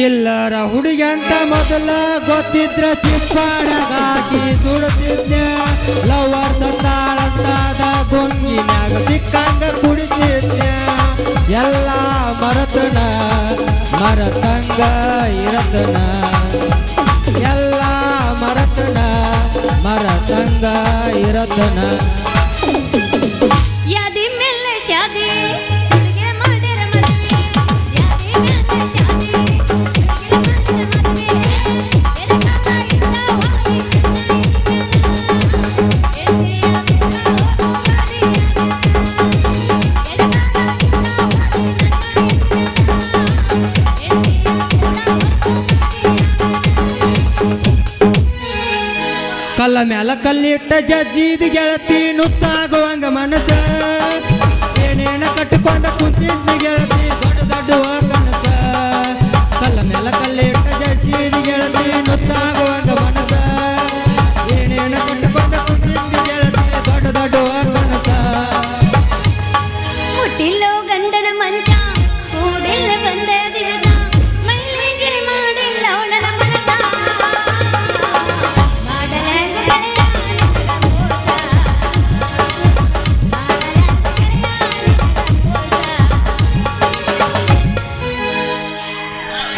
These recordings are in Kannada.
ಚಿಲ್ಲರ ಹುಡುಗಿ ಅಂತ ಮೊದಲ ಗೊತ್ತಿದ್ರ ಚಿಪ್ಪಾಡಗಾಗಿ ಸುಡುತ್ತಿದ್ದೆ ಲವರ್ ಸತ್ತಾಳಂತಾದ ಗೊಂಗಿನಾಗ ಸಿಕ್ಕಂಗ ಕುಡಿತಿದ್ದೆ ಎಲ್ಲ ಮರತನ ಮರತಂಗ ಇರತನ ಎಲ್ಲ ಮರತನ ಮರತಂಗ ಇರತನ ಯಾದಿ ಮೇಲೆ ಶಾದಿ ಹುಡುಗಿ ಮಾಡಿರ ಮದುವೆ ಯಾದಿ ಮೇಲೆ ಶಾದಿ ಕಲ್ಲ ಮ್ಯಾಲ ಕಲ್ಲಿಟ್ಟ ಜಜ್ಜಿದ ಗೆಳತಿ ನುತ್ತಾಗುವಂಗ ಮನಸ ಏನೇನ ಕಟ್ಟಿಕೊಂಡ ಕುಂತಿದ್ದ ಗೆಳತಿ ದೊಡ್ಡ ದೊಡ್ಡ ಕನಸ ಕಲ್ಲ ಮ್ಯಾಲ ಕಲ್ಲಿಟ್ಟ ಜಜ್ಜಿದ ಗೆಳತಿ ನುತ್ತಾಗುವಂಗ ಮನಸ ಏನೇನ ಕಟ್ಟಿಕೊಂಡ ಕುಂತಿದ್ದ ಗೆಳತಿ ದೊಡ್ಡ ದೊಡ್ಡ ಕನಸ ಮುಟ್ಟಿಲ್ಲೋ ಗಂಡನ ಮಂಚ ಕೂಡಿಲ್ಲ ಬಂದ ದಿವಸ ಮೈಲಿಗೆ ಮಾಡಿಲ್ಲ ಅವಳನ ಮನಸ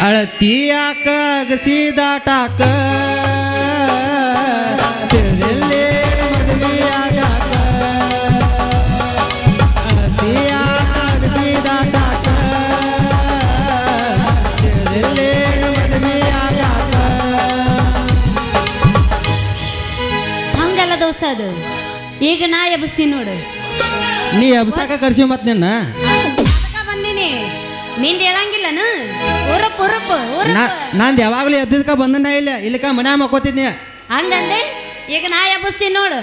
ಅಳತಿಯಾಕ ಅಗಸಿದಾಟಾಕ ತಿರುಲ್ಲೇಣ ಮದುವೆಯಾಗಾಕ ಅಳತಿಯಾಕ ಅಗಸಿದಾಟಾಕ ತಿರುಲ್ಲೇಣ ಮದುವೆಯಾಗಾಕ ಹಂಗಲ್ಲ ದೋಸ್ತ ಅದು ಈಗ ನಾ ಎಬ್ಸ್ತೀನಿ ನೋಡು ನೀ ಎಬ್ಸಾಕ ಕರ್ಸಿ ಮತ್ ನಿನ್ನ ಬಂದಿನಿ ನಿಂದ ಹೇಳಂಗಿಲ್ಲನು ನಂದು ಯಾವಾಗಲೂ ಎದ್ದಕ ಬಂದನ ಇಲ್ಲ ಇಲ್ಲಕ ಮನ್ಯಾಗ ಮಕ್ಕೋತಿದ್ನಿ ಹಂಗಂದೆ ಈಗ ನಾ ಎಬ್ಸ್ತೀನಿ ನೋಡು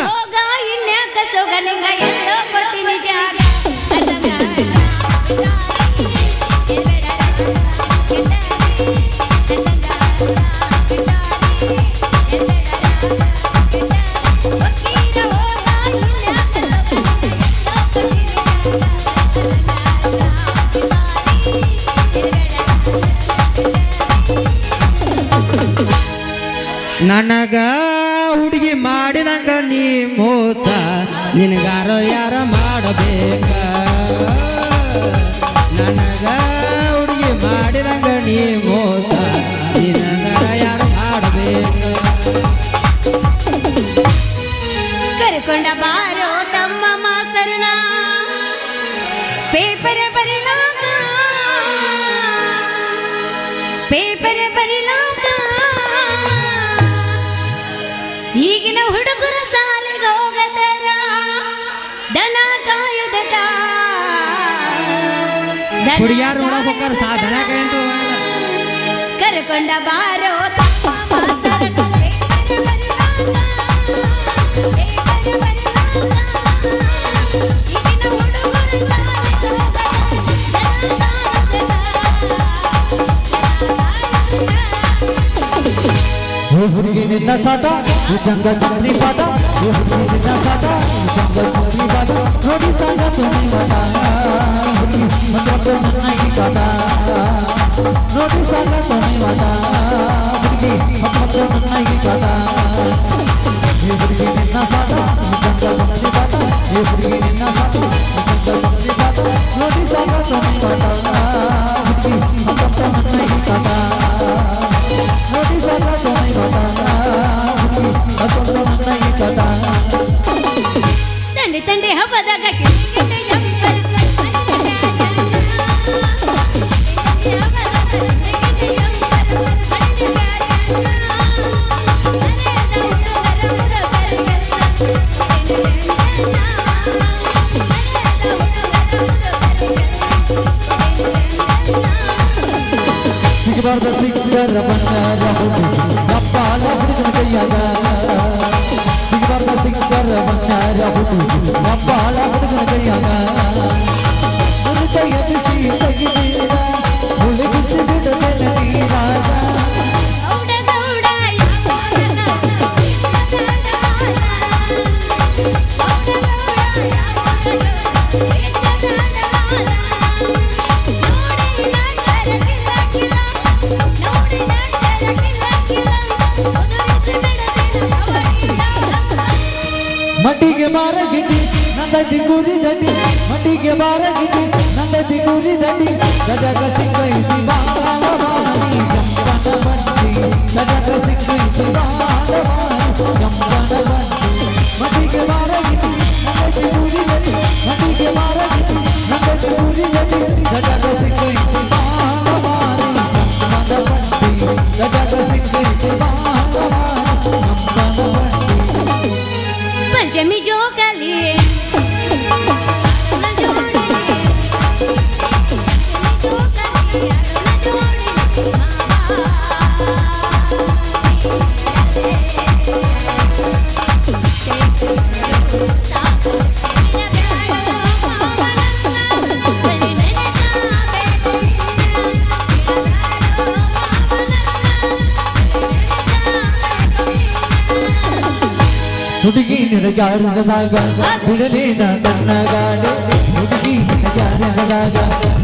ಹೋಗ ಇನ್ಯಾಕ ಸೋಗ ನಿಂಗ ಎಲ್ಲೋ ಕೊಟ್ಟಿನಿ ಜಾಗ ನನಗ ಹುಡುಗಿ ಮಾಡಿದಂಗ ನೀ ಮೋಸ ನಿನಗಾರ ಯಾರ ಮಾಡಬೇಕ ನನಗ ಹುಡುಗಿ ಮಾಡಿದಂಗ ನೀ ಮೋಸ ನಿನಗಾರ ಯಾರ ಮಾಡಬೇಕ ಕರ್ಕೊಂಡ ಬಾರೋ ತಮ್ಮ ಮಾಸ್ತರ್ನ ಪೇಪರ್ ಬರಿಲಾಕ ಈಗಿನ ಹುಡುಗರು ಸಾಲಿಗೆ ಹೋಗತಾರ ದನ ಕಾಯುದಕ ಹುಡುಗಿಯಾರು ನೋಡಬೇಕಾದ್ರೆ ದನ ಕಾಯಂತ ಕರ್ಕೊಂಡ ಬಾರೋ ಹುಡುಗಿ ನಿನ್ನ ಸಾಟ ಜಂಗ ಚಂದ್ರಿ ಪಾದ ಹುಡುಗಿ ನಿನ್ನ ಸಾಟ ಜಂಗ ಚಂದ್ರಿ ಪಾದ ನೋಡಿ ಸಾಗ ತುನಿ ಮಾಟ ಹುಡುಗಿ ಮತ್ತೊಂದು ನನ್ನ ಈ ಕಾಟ ನೋಡಿ ಸಾಗ ತುನಿ ಮಾಟ ಹುಡುಗಿ ಮತ್ತೊಂದು ನನ್ನ ಈ ಕಾಟ ಹುಡುಗಿ ನಿನ್ನ ಸಾಟ ಜಂಗ ಚಂದ್ರಿ ಪಾದ ಹುಡುಗಿ ನಿನ್ನ ಸಾಟ ಜಂಗ ಚಂದ್ರಿ ಪಾದ ನೋಡಿ ಸಾಗ ತುನಿ ಮಾಟ ಹುಡುಗಿ ಮತ್ತೊಂದು ನನ್ನ ಈ ಕಾಟ ನೋಡಿ ಸಾಗ ತುನಿ ಮಾಟ ತಂಡೆ ತಂಡೆ ಹಬ್ಬದಾಗ ಸಿಗಬಾರ್ದ ಸಿಕ್ಕರ ಬಂಗಾರ ನಪ್ಪಾಲ ಹುಡುಗನ ಕೈಯಾಗ ಸಿಗಬಾರ್ದ ಸಿಕ್ಕರ ಬಂಗಾರ ನಪ್ಪಾಲ ಹುಡುಗನ ಕೈಯಾಗ ಕೈ ಬಿಸಿ ತೆಗಿದೀರ ಹುಡುಗಿಸಿ ಬಿಡದೆ ನೀರಾಗ ಮಟ್ಟಿಗೆ ಬಾರ ಗಿಟ್ಟಿ ನಂದೈತಿ ಗುರಿ ದಂಡಿ ಮಟ್ಟಿಗೆ ಬಾರ ಗಿಟ್ಟಿ ನಂದೈತಿ ಗುರಿ ದಂಡಿ ಗಜಗ ಸಿಕ್ಕೈತಿ ಬಾಲವಾಣಿ ಜಂಪನ ಬಂಡಿ ಗಜಗ ಸಿಕ್ಕೈತಿ ಬಾಲವಾಣಿ ಜಂಪನ ಬಂಡಿ ಮಟ್ಟಿಗೆ ಬಾರ ಗಿಟ್ಟಿ ನಂದೈತಿ ಗುರಿ ದಂಡಿ ಮಟ್ಟಿಗೆ ಬಾರ ಗಿಟ್ಟಿ ನಂದೈತಿ ಗುರಿ ದಂಡಿ ಗಜಗ ಸಿಕ್ಕೈತಿ ಬಾಲವಾಣಿ ಜಂಪನ ಬಂಡಿ ಗಜಗ ಸಿಕ್ಕೈತಿ ಬಾಲವಾಣಿ ಜಂಪನ ಬಂಡಿ पंचमी जो कली ಹುಡುಗಿ ನಿನಗಾರಿಸಿದಾಗ ಬಿಡಲೇನ ನನ್ನ ಗಾಡಿ ಹುಡುಗಿ ನಿನಗಾರಿಸಿದಾಗ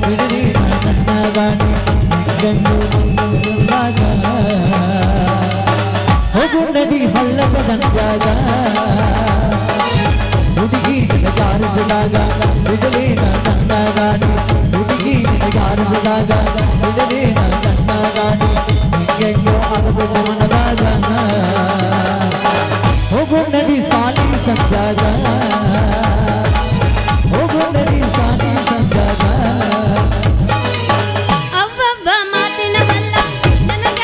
ಬಿಡಲೇನ ನನ್ನ ಗಾಡಿ ಗಂಡು ಹೋಗು ನದಿ ಹಳ್ಳದ ಬಂದಾಗ ಹುಡುಗಿ ನಿನಗಾರಿಸಿದಾಗ ಬಿಡಲೇನ ನನ್ನ ಗಾಡಿ ಹುಡುಗಿ ನಿನಗಾರಿಸಿದಾಗ ಬಿಡಲೇನ ನನ್ನ ಗಾಡಿ ಗಂಡು ಅಗದ ಮನದಾಗ ಹೋಗೋ ನಡಿ ಸಾಲಿ ಸಂಜಾಗ ಹೋಗೋ ನಡಿ ಸಾಲಿ ಸಂಜಾಗ ಅವ್ವವ್ವ ಮಾತಿನ ಮಲ್ಲ ನನಗ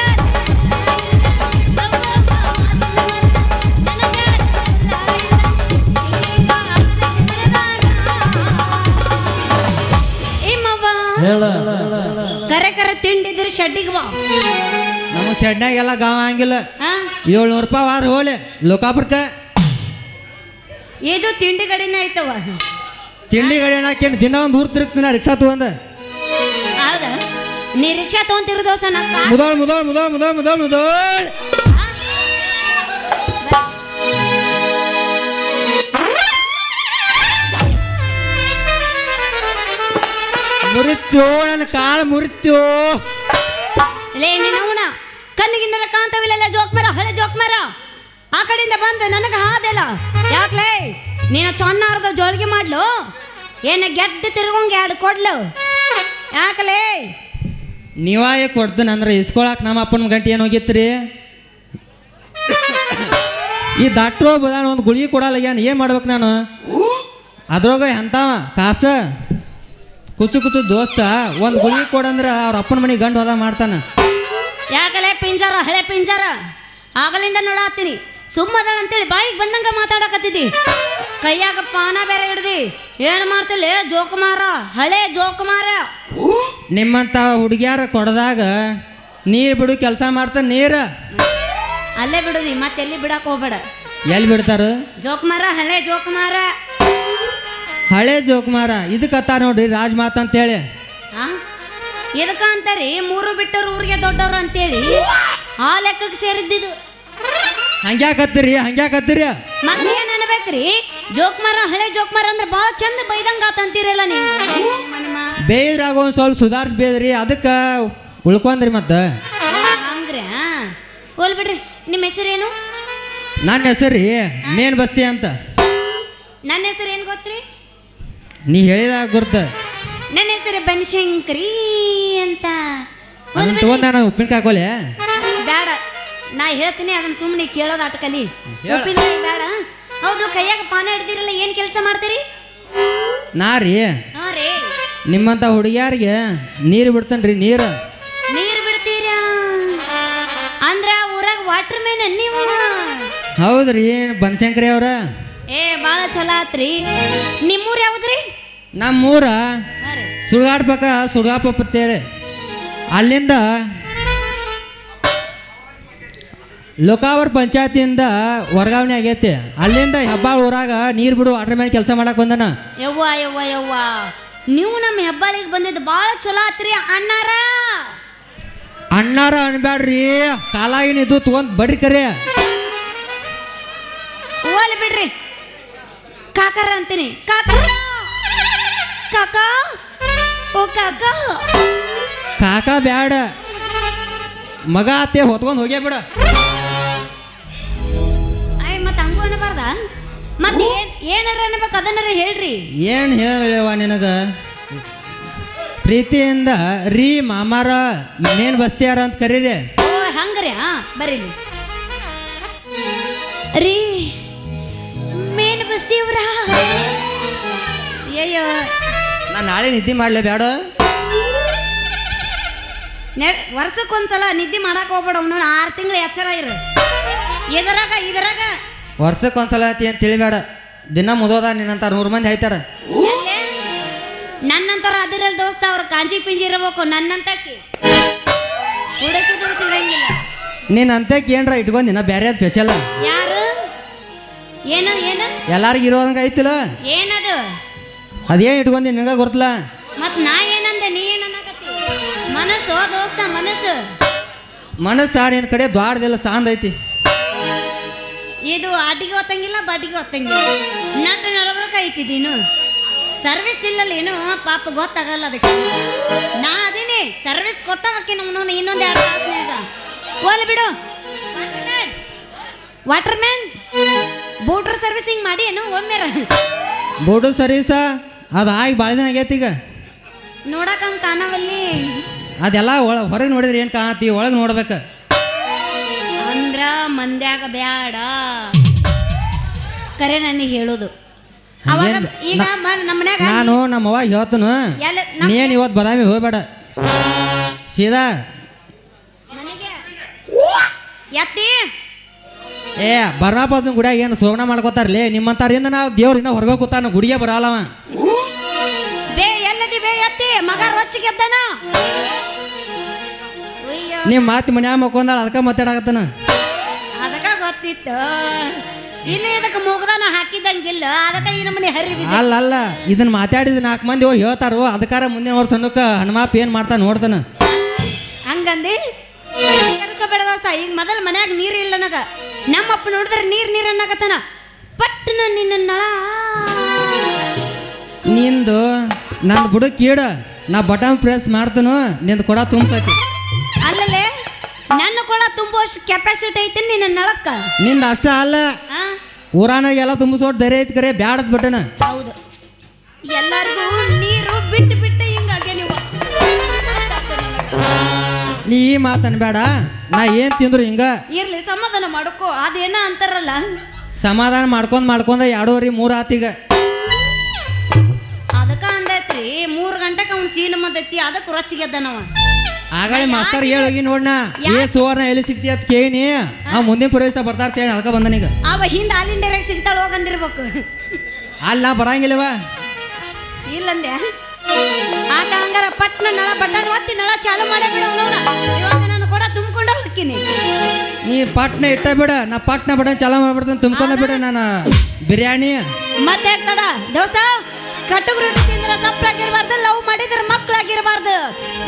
ಹೇಳ ಕರೆ ಕರೆ ತಿಂಡಿದ್ರು ಶೆಡ್ಡಿಗೆ ಬಾ ನಮ್ಮ ಶೆಡ್ನಾಗೆಲ್ಲ ಗಾವ ಹಂಗಿಲ್ಲ ಹಾ 700 ರೂಪಾಯಿ ವಾರ ಹೋಲೆ ಲೋಕಾಪುರಕ್ಕೆ ಇದು ತಿಂಡಿ ಗಡಿನೇ ಐತವ ತಿಂಡಿ ಗಾಡಿ ಹಾಕಿ ದಿನ ಒಂದು ಊರ್ ತಿರುಗ್ತೀನಿ ರಿಕ್ಷಾ ತಗೊಂಡ ಹೌದಾ ನೀ ರಿಕ್ಷಾ ತಗೊಂತಿರೋ ದೋಸ್ತ ಮುದೋಳ್ ಮುದೋಳ್ ಮುದೋಳ್ ಮುದೋಳ್ ಮುದೋಳ್ ಮುದೋಳ್ ಮುರಿತ್ಯೋ ನನ್ನ ಕಾಳು ಮುರಿತ್ಯೋ ಲೇ ನಿನ್ನವನ ಕಣ್ಣಿಗಿನ್ನರ ಕಾಂತವಿಲ್ಲ ಜೋಕ್ ಮರ ಹಳೆ ಜೋಕ್ ಮರ ಆ ಕಡೆಯಿಂದ ಬಂದು ನನಗೆ ಹಾದೆಲ್ಲ ಯಾಕ್ಲೇ ನೀನು ಚೊನ್ನಾರದ ಜೋಳಿಗೆ ಮಾಡ್ಲು ಏನ ಗೆದ್ದು ತಿರುಗಂಗೆ ಎರಡು ಕೊಡ್ಲು ಯಾಕಲೇ ನೀವಾಯೇ ಕೊಡ್ತೀನಿ ಅಂದ್ರೆ ಇಸ್ಕೊಳಕ್ ನಮ್ಮ ಅಪ್ಪನ ಗಂಟೆ ಏನು ಹೋಗಿತ್ರಿ ಈ ಡಾಕ್ಟ್ರು ಬದಾನ ಒಂದು ಗುಳಿಗೆ ಕೊಡಲ್ಲ ಏನು ಮಾಡ್ಬೇಕು ನಾನು ಅದ್ರಾಗ ಎಂತವ ಕಾಸ ಕುಚ್ಚು ಕುಚ್ಚು ದೋಸ್ತ ಒಂದು ಗುಳಿಗೆ ಕೊಡಂದ್ರೆ ಅವ್ರ ಅಪ್ಪನ ಮನೆಗೆ ಗಂಡು ಹೋದ ಮಾಡ್ತಾನ ಯಾಕಲೇ ಪಿಂಜಾರ ಹಳೆ ಪಿಂಜಾರ ಆಗಲಿಂದ ನೋಡಾತೀನಿ ಸುಮ್ಮದಳ ಅಂತೇಳಿ ಬಾಯಿಗೆ ಬಂದಂಗ ಮಾತಾಡಕತ್ತಿದ್ದಿ ಕೈಯಾಗ ಪಾನ ಬೇರೆ ಹಿಡ್ದಿ ಏನು ಮಾಡ್ತಿಲ್ಲ ಜೋಕುಮಾರ ಹಳೆ ಜೋಕುಮಾರ ನಿಮ್ಮಂತ ಹುಡುಗಿಯಾರ ಕೊಡದಾಗ ನೀರು ಬಿಡು ಕೆಲಸ ಮಾಡ್ತಾನೆ ನೀರು ಅಲ್ಲೇ ಬಿಡು ನೀ ಮತ್ತೆಲ್ಲಿ ಬಿಡಕ್ ಹೋಗ್ಬೇಡ ಎಲ್ಲಿ ಬಿಡ್ತಾರ ಜೋಕುಮಾರ ಹಳೆ ಜೋಕುಮಾರ ಹಳೆ ಜೋಕುಮಾರ ಇದಕ್ಕತ್ತ ನೋಡ್ರಿ ರಾಜ್ ಮಾತ ಅಂತೇಳಿ ಆ ಇದಕ್ಕ ಅಂತಾರಿ ಮೂರು ಬಿಟ್ಟರು ಊರಿಗೆ ದೊಡ್ಡವರು ಅಂತೇಳಿ ಆ ಲೆಕ್ಕಕ್ಕೆ ಸೇರಿದ್ದಿದ್ದು ಹಂಗ್ಯಾಕತ್ತೀರಿ ಹಂಗ್ಯಾಕತ್ತೀರಿ ಮತ್ತೇನ್ ಅನ್ಬೇಕ್ರಿ ಜೋಕ್ಮಾರ ಹಳೆ ಜೋಕ್ಮಾರ ಅಂದ್ರೆ ಭಾಳ ಚಂದ ಬೈದಂಗ ಆತಂತೀರಲ್ಲ ನೀವು ಬೇಯ್ರಾಗ ಒಂದು ಸ್ವಲ್ಪ ಸುಧಾರಿಸಿ ಬೇದ್ರಿ ಅದಕ್ಕೆ ಉಳ್ಕೊಂಡ್ರಿ ಮತ್ತೆ ಹಂಗ್ರಿ ಹೋಲ್ ಬಿಡ್ರಿ ನಿಮ್ಮ ಹೆಸರೇನು ನನ್ನ ಹೆಸರು ರೀ ಮೇನ್ ಬಸ್ತಿ ಅಂತ ನನ್ನ ಹೆಸರು ಏನು ಗೊತ್ತ್ರಿ ನೀ ಹೇಳಿದಾಗ ಗುರ್ತ ನನ್ನ ಹೆಸರು ಬನಶಂಕರಿ ಅಂತ ಅದನ್ನ ತಗೊಂಡ್ ನಾನು ಉಪ್ಪಿನಕಾಯಿ ಹಾಕೋಲೆ ಬೇಡ ನಾ ಹೇಳ್ತೀನಿ ಅದನ್ನ ಸುಮ್ಮನೆ ಕೇಳೋದು ಆಟಕಲಿ ಹೇಳ. ಉಪ್ಪಿನಕಾಯಿ ಬೇಡ ಹೌದು ಕೈಯಾಗ ಪಾನ ಹಿಡ್ದಿರಲ್ಲ ಏನು ಕೆಲಸ ಮಾಡ್ತೀರಿ ನಾ ರೀ ಹಾ ರೀ ನಿಮ್ಮಂತ ಹುಡುಗಿಯಾರಿಗೆ ನೀರು ಬಿಡ್ತಾನ್ರಿ ನೀರು ನೀರು ಬಿಡ್ತೀರಾ ಅಂದ್ರ ಊರಾಗ ವಾಟರ್ ಮ್ಯಾನ್ ನೀವು ಹೌದ್ರಿ ಬನಶಂಕರಿ ಅವ್ರ ಏ ಭಾಳ ಚಲೋ ಆತ್ರಿ ನಿಮ್ಮೂರು ಯಾವ್ದ್ರಿ ನಮ್ಮೂರ ಹಾ ರೀ ಸುಡ್ಗಾಡ್ ಪಕ್ಕ ಸುಡ್ಗಾಪಪ್ಪ ಅಂತೇಳಿ ಅಲ್ಲಿಂದ ಲೋಕಾವರ್ ಪಂಚಾಯತಿಯಿಂದ ವರ್ಗಾವಣೆ ಆಗೈತಿ ಅಲ್ಲಿಂದ ಹೆಬ್ಬಾಳ್ ಊರಾಗ ನೀರು ಬಿಡು ವಾಟರ್ ಮ್ಯಾನ್ ಕೆಲಸ ಮಾಡಕ್ ಬಂದನ ಯವ್ವ ಯವ್ವ ಯವ್ವ ನೀವು ನಮ್ಮ ಹೆಬ್ಬಾಳಿಗೆ ಬಂದಿದ್ದು ಭಾಳ ಚಲೋ ಆತ್ರಿ ಅಣ್ಣಾರ ಅಣ್ಣಾರ ಅನ್ಬ್ಯಾಡ್ರಿ ಕಾಲಾಗಿನಿದ್ದು ತಗೊಂಡ್ ಬಡ್ರಿ ಕರೆ ಓಲಿ ಬಿಡ್ರಿ ಕಾಕರ ಅಂತೀನಿ ಕಾಕರ ಕಾಕ ಓ ಕಾಕ ಕಾಕ ಬ್ಯಾಡ ಮಗ ಅತ್ತೆ ಹೊತ್ಕೊಂಡ್ ಹೋಗ್ಯಾ ಬಿಡ ಅಯ್ಯ ಮತ್ತೆ ಹಂಗೂ ಅನ್ನಬಾರ್ದ ಮತ್ತೆ ಏನಾರ ಅನ್ಬೇಕು ಅದನ್ನಾರ ಹೇಳ್ರಿ. ಏನು ಹೇಳವ ನಿನಗ ಪ್ರೀತಿಯಿಂದ ರೀ ಮಾಮಾರ ಮೇನ್ ಬಸ್ತಿಯಾರ ಅಂತ ಕರೀರಿ. ಓ ಹಂಗ್ರಿ ಬರೀಲಿ ರೀ ಮೇನ್ ಬಸ್ತಿವ್ರ. ಅಯ್ಯೋ ನಾನು ನಾಳೆ ನಿದ್ದೆ ಮಾಡಲೇ ಬೇಡ. ವರ್ಷಕ್ಕೊಂದ್ಸಲ ನಿದ್ದೆ ಮಾಡಕ್ ಹೋಗ್ಬೇಡ. ಅವನು 6 ತಿಂಗಳು ಎಚ್ಚರ ಇರು. ಇದರಾಗ ವರ್ಷಕ್ಕೊಂದ್ಸಲ ಐತಿ ಅಂತ ತಿಳಿಬೇಡ. ದಿನ ಮುದೋದ ನಿನ್ನಂತ 100 ಮಂದಿ ಆಯ್ತಾರ. ನನ್ನಂತರ ಅದಿರಲ್ ದೋಸ್ತ ಅವ್ರು ಕಾಂಜಿ ಪಿಂಜಿ ಇರಬೇಕು. ನನ್ನಂತಕ್ಕೆ ಹುಡುಕಿದ್ರು ಸಿಗಂಗಿಲ್ಲ. ನೀನ್ ಅಂತಕ್ಕೆ ಏನ್ರ ಇಟ್ಕೊಂದಿನ ಬೇರೆ ಅದು ಸ್ಪೆಷಲ್. ಯಾರು ಏನು ಎಲ್ಲಾರಿಗೂ ಇರೋದಂಗ ಐತಿಲ್ಲ. ಏನದು ಅದೇನು ಇಟ್ಕೊಂಡಿ ನಿನಗ ಗೊತ್ತಲ್ಲ. ಮತ್ ನಾ ಏನಂದೆ ನೀ ಏನನ್ನಕತ್ತಿ? ಮನಸ್ಸು ದೋಸ್ತ ಮನಸ್ಸು ನಿನ್ನ ಕಡೆ ದ್ವಾರದಿಲ್ಲ ಸಾಂದ್ ಐತಿ. ಇದು ಅಡ್ಡಿಗೆ ಹೊತ್ತಂಗಿಲ್ಲ ಬಡ್ಡಿಗೆ ಹೊತ್ತಂಗಿಲ್ಲ. ನಟ್ಟು ನಡಬರ್ಕ ಐತಿದ್ದೀನು. ಸರ್ವಿಸ್ ಇಲ್ಲಲ್ಲೇನು ಪಾಪ ಗೊತ್ತಾಗಲ್ಲ ಅದಕ್ಕೆ. ನಾ ಅದೀನಿ ಸರ್ವಿಸ್ ಕೊಟ್ಟವಕ್ಕೆ ನಮ್ಮನ್ನು ಇನ್ನೊಂದು 2 ತಾಸ್ನಾಗ ಹೋಲಿ ಬಿಡು. ವಾಟರ್ ಮ್ಯಾನ್ ಬೋಟರ್ ಸರ್ವಿಸಿಂಗ್ ಮಾಡಿ ಏನೋ ಒಮ್ಮೆರ ಬೋಟು ಸರ್ವಿಸ ಅದು ಆಗಿ ಭಾಳ ದಿನ ಆಗೈತಿ. ಈಗ ನೋಡಕ್ ಕಾಣವಲ್ಲಿ ಅದೆಲ್ಲ ಹೊರಗೆ ನೋಡಿದ್ರೆ ಏನು ಕಾಣತಿ, ಒಳಗೆ ನೋಡ್ಬೇಕು. ಅಂದ್ರ ಮಂದ್ಯಾಗ ಬ್ಯಾಡ ಕರೆ ನನಗೆ ಹೇಳೋದು. ಅವಾಗ ಈಗ ನಮ್ಮ ಮನ್ಯಾಗ ನಾನು ನಮ್ಮವ್ವ ಹೇಳ್ತನು ನೀನು ಇವತ್ತು ಬದಾಮಿ ಹೋಗ್ಬೇಡ ಸೀದಾ ಎತ್ತಿ ಏ ಬರ್ನಾಪದ ಗುಡಿಯಾಗ ಏನು ಸೋಮನ ಮಾಡ್ಕೋತಾರಲೇ ನಿಮ್ಮಂತಾರಿಂದ ನಾವು ದೇವ್ರ ಇನ್ನೂ ಹೊರಗೆ ಕೂತಾನ ಗುಡಿಗೆ ಬರಲ್ಲವ. ಬೇ ಎಲ್ಲದಿ ಬೇ ಎತ್ತಿ ಮಗ ರೊಚ್ಚಿಗೆ ಎದ್ದಾನ. ನಿಮ್ಮ ಮಾತು ಮನ್ಯಾಗ ಮಕ್ಕೊಂದಾಳ ಅದಕ್ಕೆ ಮಾತಾಡಕತ್ತಾನ. ಅದಕ್ಕ ಗೊತ್ತಿತ್ತು. ಇನ್ನು ಇದಕ್ಕೆ ಮುಗ್ದಾನ ಹಾಕಿದಂಗಿಲ್ಲ. ಅದಕ್ಕೆ ಈ ನಮ್ಮನೆ ಹರಿ ಅಲ್ಲ ಇದನ್ನ ಮಾತಾಡಿದ 4 ಮಂದಿ ಹೋಗಿ ಹೇಳ್ತಾರೋ ಅದಕ್ಕಾರ ಮುಂದಿನ ವರ್ಷ ಹನುಮಾಪ್ ಏನ್ ಮಾಡ್ತಾ ನೋಡ್ತಾನ. ಹಂಗಂದಿ ಕೆಡಿಸ್ಕೋಬೇಡ ದೋಸ್ತ. ಈಗ ಮೊದಲು ಮನ್ಯಾಗ ನೀರು ಇಲ್ಲ ನನಗ. ನಮ್ಮಪ್ಪ ನೋಡಿದ್ರೆ ನೀರ್ ಅನ್ನಕತ್ತಾನ. ಪಟ್ಟನ ನಿನ್ನ ನಳ ನಿಂದು ನಂದು ಬುಡಕ್ ಕೀಡ ನಾ ಬಟನ್ ಪ್ರೆಸ್ ಮಾಡ್ತನು ನಿಂದು ಕೊಡ ತುಂಬತೈತಿ. ಅಲ್ಲಲ್ಲೇ ನನ್ನ ಕೊಡ ತುಂಬುವಷ್ಟು ಕೆಪಾಸಿಟಿ ಐತಿ ನಿನ್ನ ನಳಕ್ಕ. ನಿಂದ ಅಷ್ಟ ಅಲ್ಲ ಊರಾನಾಗ ಎಲ್ಲ ತುಂಬಿಸೋಟ್ ಧೈರ್ಯ ಐತಿ ಕರೆ ಬ್ಯಾಡದ್ ಬಿಟ್ಟನ. ಹೌದು ಎಲ್ಲರಿಗೂ ನೀರು ಬಿಟ್ಟು ಹಿಂಗಾಗೆ ನೀವು. ನೀ ಈ ಮಾತನ್ ಬೇಡ. ನಾ ಏನ್ ತಿಂದ್ರು ಹಿಂಗ ಇರ್ಲಿ ಸಮಾಧಾನ ಮಾಡ್ಕೋ. ಅದೇನ ಅಂತಾರಲ್ಲ ಸಮಾಧಾನ ಮಾಡ್ಕೊಂಡ 2:30 ಆತೀಗ. ಅದಕ್ಕ ಅಂದೈತ್ರಿ 3 ಗಂಟೆಗೆ ಅವ್ನು ಸೀಲ್ ಮದ್ದೈತಿ. ಅದಕ್ಕೆ ರೊಚ್ಚಿಗೆದ್ದ ನಾವ ಆಗಳೇ ಮಾಸ್ತರ್ ಹೇಳೋಗಿ ನೋಡ್ನ ಏ ಸುವರ್ಣ ಎಲ್ಲಿ ಸಿಗ್ತಿ ಅಂತ ಕೇಳಿನಿ. ಆ ಮುಂದಿನ ಪ್ರವೇಶ ಬರ್ತಾ ಇರ್ತೇನೆ ಅದಕ್ಕೆ ಬಂದನೀಗ. ಅವ ಹಿಂದ ಆಲ್ ಇಂಡಿಯಾಗ ಸಿಗ್ತಾಳ ಹೋಗಂದಿರ್ಬೇಕು. ಅಲ್ಲಿ ನಾ ಬರಂಗಿಲ್ಲವ ಇಲ್ಲಂದೆ ಆತ ಹಂಗಾರ ಪಟ್ನ ನಳ ಬಟನ್ ಒತ್ತಿ ನಳ ಚಾಲು ಮಾಡೇ ಬಿಡ. ಇವಾಗ ನಾನು ಕೂಡ ತುಂಬಿಕೊಂಡ ಹೋಗ್ತೀನಿ. ನೀ ಪಟ್ನ ಇಟ್ಟ ಬಿಡ. ನಾ ಪಟ್ನ ಬಟನ್ ಚಾಲು ಮಾಡ್ಬಿಡ್ತೇನೆ ತುಂಬ್ಕೊಂಡ ಬಿಡ. ನಾನು ಬಿರಿಯಾನಿ ಮತ್ತೆ ಆಗ್ತಾಡ ದೋಸ್ತ. ಕಟ್ಟುಗ್ ರೊಟ್ಟಿ ತಿಂದ್ರೆ ಸಪ್ಪಳಾಗಿರ್ಬಾರ್ದು, ಲವ್ ಮಾಡಿದ್ರೆ ಮಕ್ಕಳಾಗಿರ್ಬಾರ್ದು.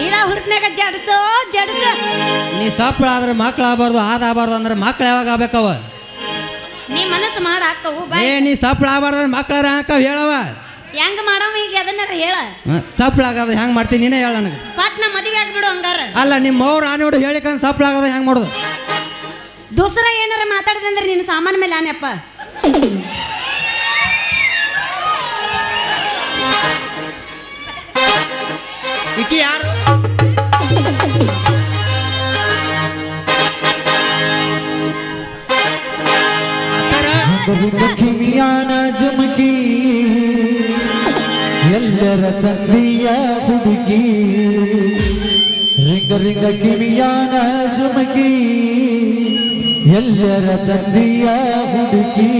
ಇದ ಹುರುಪ್ನಾಗ ಜಡ್ಸು. ನೀ ಸಪ್ಪಳ ಆದ್ರೆ ಮಕ್ಳು ಆಗಬಾರ್ದು, ಆಗಬಾರ್ದು ಅಂದ್ರೆ ಮಕ್ಳು ಯಾವಾಗ ಆಗ್ಬೇಕವ? ನೀ ಮನಸ್ಸು ಮಾಡ ಹಾಕವು. ಏ ನೀ ಸಪ್ಪಳ ಆಗಬಾರ್ದು ಮಕ್ಳಾರ ಹಾಕವ್ ಹೇಳವ. ಹೆಂಗ ಮಾಡವ ಈಗ ಅದನ್ನಾರ ಹೇಳ. ಸಪ್ಪಳ ಆಗದ ಹೆಂಗ್ ಮಾಡ್ತೀನಿ ನೀನೇ ಹೇಳ ನನಗೆ. ಪಟ್ನ ಮದುವೆ ಆಗ್ಬಿಡು ಹಂಗಾರ. ಅಲ್ಲ ನಿಮ್ಮ ಅವ್ರು ಆನೋಡು ಹೇಳಿಕಂದ್ ಸಪ್ಪಳ ಆಗದ ಹೆಂಗ್ ಮಾಡೋದು? ದೂಸರ ಏನಾರ ಮಾತಾಡಿದಂದ್ರೆ ನಿನ್ನ ಸಾಮಾನ ಮೇಲೆ ಆನೆಪ್ಪ. ಇಕಿ ಯಾರು? ಕಿವಿಯಾನ ಜಮಕಿ ಎಲ್ಲರ ತಂದೆಯ ಹುಡುಗಿ. ರಿಂಗ ಕಿವಿಯಾನ ಜಮಕಿ ಎಲ್ಲರ ತಂದೆಯ ಹುಡುಗಿ.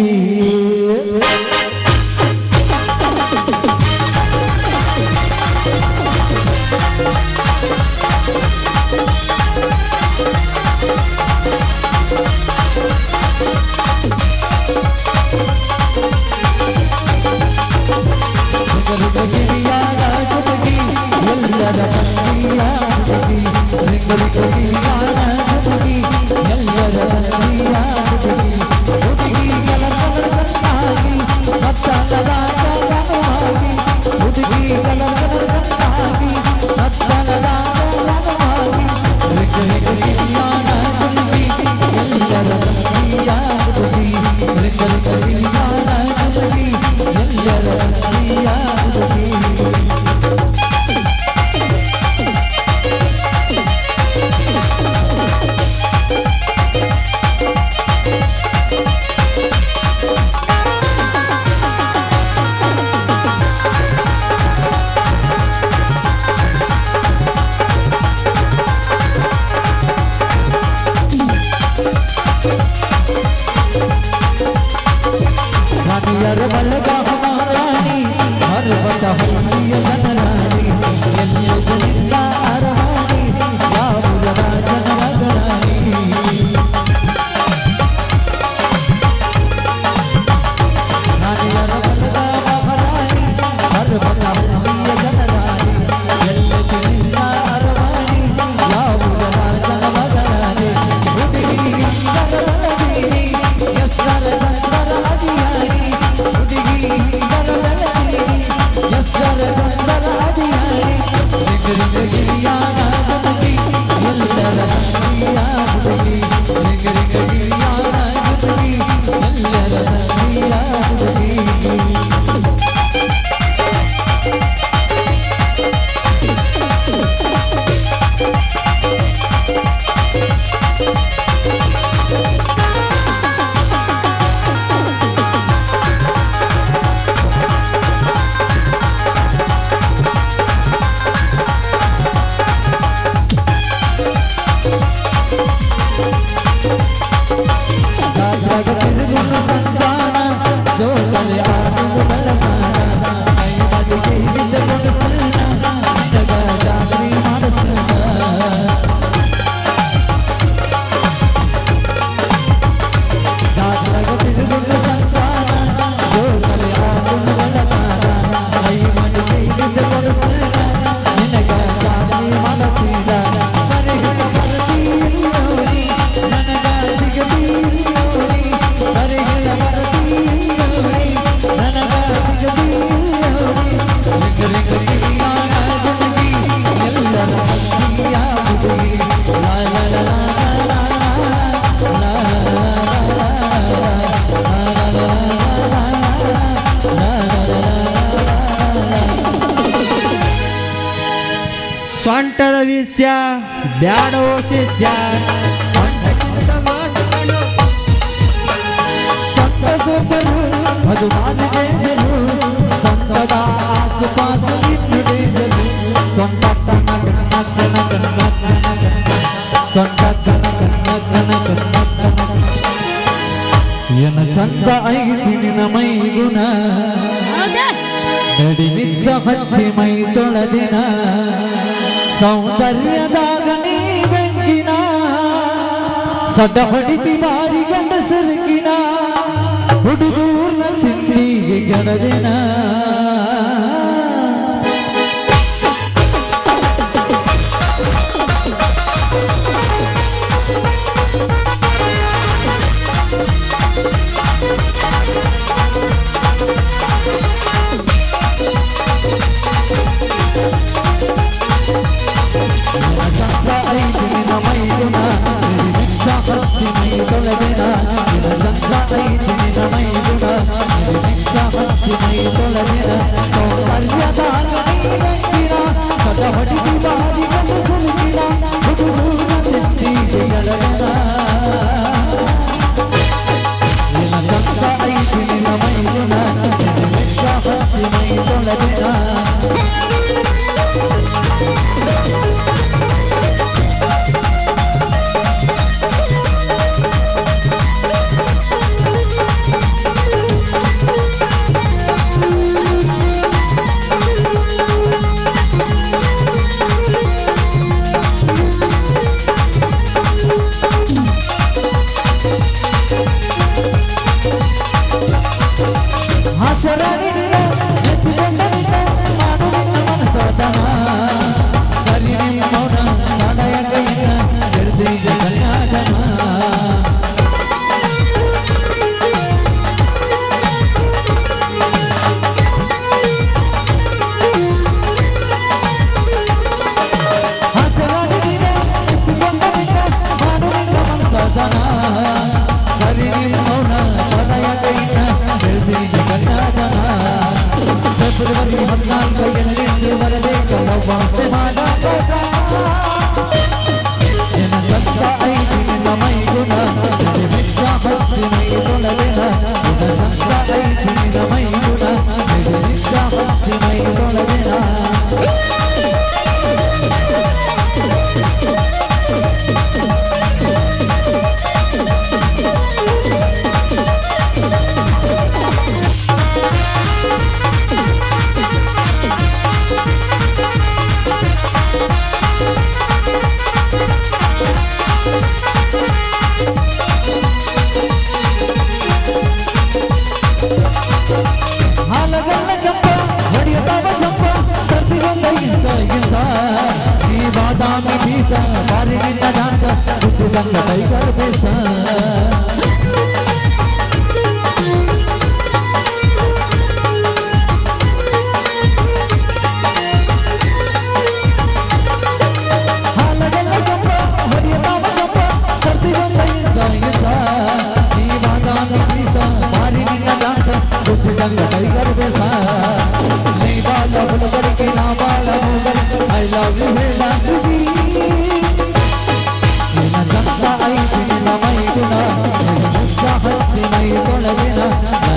ಸೊಂಟದ ವಿಷ್ಯ ಬ್ಯಾಡೋ ಶಿಷ್ಯ ಸೊಂಟಕ್ಕಿಂತ ಮಾತುಗಳು ಸೊಂಟ ಸೋಕರು ಅದು ಮಾಲಿಗೆಂಜಲು ಸೊಂಟದ ಆಸುಪಾಸು ಇನ್ನು ಡೇಂಜಲು ಸೊಂಟ ಸೊಂಟ ಏನ ಚಂದ ಐತಿ ನಿನ್ನ ಮೈಗುಣ ಹೌದಾ ನಡಿ ಮಿಕ್ಸ ಹಚ್ಚಿ ಮೈ ತೊಳೆದಿನ ಸೌಂದರ್ಯದಾಗ ನೀ ಬೆಂಕಿನ ಸದ ಹೊಡಿತಿ ಬಾರಿ ಗಂಡಸರಿಗಿನ ಹುಡುಗೂರ್ನ ತಿಂಡಿಗೆ ಗೆಡದಿನ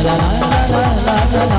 la la la la la